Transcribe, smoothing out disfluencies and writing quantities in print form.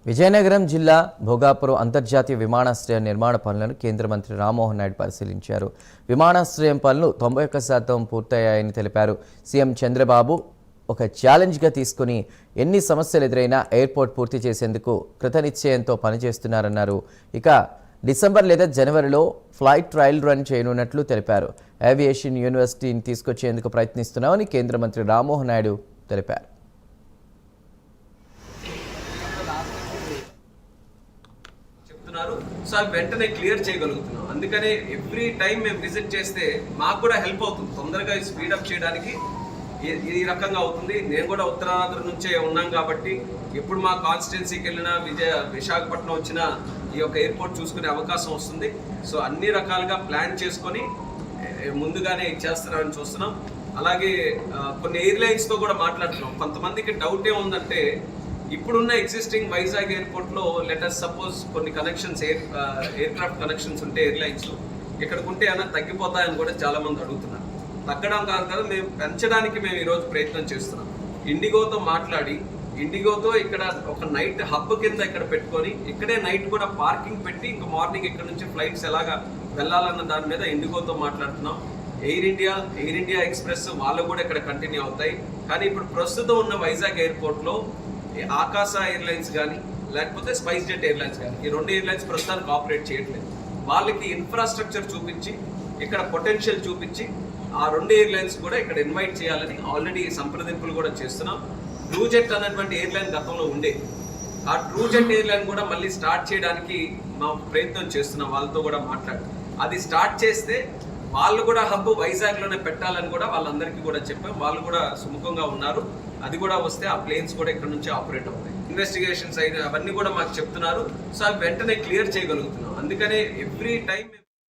విజయనగరం జిల్లా భోగాపురం అంతర్జాతీయ విమానాశ్రయ నిర్మాణ పనులను కేంద్ర మంత్రి రామ్మోహన్ నాయుడు పరిశీలించారు. విమానాశ్రయం పనులు 91% పూర్తయ్యాయని తెలిపారు. సీఎం చంద్రబాబు ఒక ఛాలెంజ్గా తీసుకుని ఎన్ని సమస్యలు ఎదురైనా ఎయిర్పోర్ట్ పూర్తి చేసేందుకు కృతనిశ్చయంతో పనిచేస్తున్నారన్నారు. ఇక డిసెంబర్ లేదా జనవరిలో ఫ్లైట్ ట్రయల్ రన్ చేయనున్నట్లు తెలిపారు. ఏవియేషన్ యూనివర్సిటీని తీసుకొచ్చేందుకు ప్రయత్నిస్తున్నామని కేంద్ర మంత్రి రామ్మోహన్ నాయుడు తెలిపారు. సో అవి వెంటనే క్లియర్ చేయగలుగుతున్నాం. అందుకనే ఎవ్రీ టైం మేము విజిట్ చేస్తే మాకు కూడా హెల్ప్ అవుతుంది, తొందరగా స్పీడప్ చేయడానికి ఈ రకంగా అవుతుంది. నేను కూడా ఉత్తరాంధ్ర నుంచే ఉన్నాం కాబట్టి ఎప్పుడు మా కాన్స్టిట్యున్సీకి వెళ్ళినా విశాఖపట్నం వచ్చినా ఈ యొక్క ఎయిర్పోర్ట్ చూసుకునే అవకాశం వస్తుంది. సో అన్ని రకాలుగా ప్లాన్ చేసుకొని ముందుగానే ఇచ్చేస్తున్నామని చూస్తున్నాం. అలాగే కొన్ని ఎయిర్లైన్స్తో కూడా మాట్లాడుతున్నాం. కొంతమందికి డౌట్ ఏముందంటే ఇప్పుడున్న ఎగ్జిస్టింగ్ వైజాగ్ ఎయిర్పోర్ట్లో లెటస్ సపోజ్ కొన్ని కనెక్షన్స్ ఎయిర్క్రాఫ్ట్ కనెక్షన్స్ ఉంటే ఎయిర్లైన్స్ ఇక్కడికి ఉంటే ఏమైనా తగ్గిపోతాయని కూడా చాలామంది అడుగుతున్నారు. తగ్గడం కాదు కదా, మేము పెంచడానికి మేము ఈరోజు ప్రయత్నం చేస్తున్నాం. ఇండిగోతో మాట్లాడి ఇండిగోతో ఇక్కడ ఒక నైట్ హబ్ కింద ఇక్కడ పెట్టుకొని ఇక్కడే నైట్ కూడా పార్కింగ్ పెట్టి ఇంకా మార్నింగ్ ఇక్కడ నుంచి ఫ్లైట్స్ ఎలాగా వెళ్ళాలన్న దాని మీద ఇండిగోతో మాట్లాడుతున్నాం. ఎయిర్ ఇండియా ఎక్స్ప్రెస్ వాళ్ళు కూడా ఇక్కడ కంటిన్యూ అవుతాయి. కానీ ఇప్పుడు ప్రస్తుతం ఉన్న వైజాగ్ ఎయిర్పోర్ట్లో ఆకాశ ఎయిర్లైన్స్ కానీ లేకపోతే స్పైస్ జెట్ ఎయిర్లైన్స్ కానీ ఈ రెండు ఎయిర్లైన్స్ ప్రస్తుతానికి ఆపరేట్ చేయట్లేదు. వాళ్ళకి ఇన్ఫ్రాస్ట్రక్చర్ చూపించి ఇక్కడ పొటెన్షియల్ చూపించి ఆ రెండు ఎయిర్లైన్స్ కూడా ఇక్కడ ఇన్వైట్ చేయాలని ఆల్రెడీ సంప్రదింపులు కూడా చేస్తున్నాం. ట్రూజెట్ అన్నటువంటి ఎయిర్లైన్ గతంలో ఉండే ఆ ట్రూజెట్ ఎయిర్లైన్ కూడా మళ్ళీ స్టార్ట్ చేయడానికి మా ప్రయత్నం చేస్తున్నాం. వాళ్ళతో కూడా మాట్లాడి అది స్టార్ట్ చేస్తే వాళ్ళు కూడా హబ్ వైజాగ్లోనే పెట్టాలని కూడా వాళ్ళందరికీ కూడా చెప్పాం. వాళ్ళు కూడా సుముఖంగా ఉన్నారు. అది కూడా వస్తే ఆ ప్లేన్స్ కూడా ఇక్కడ నుంచి ఆపరేట్ అవుతాయి. ఇన్వెస్టిగేషన్స్ అయినా అవన్నీ కూడా మాకు చెప్తున్నారు. సో అవి వెంటనే క్లియర్ చేయగలుగుతున్నాం. అందుకనే ఎవ్రీ టైం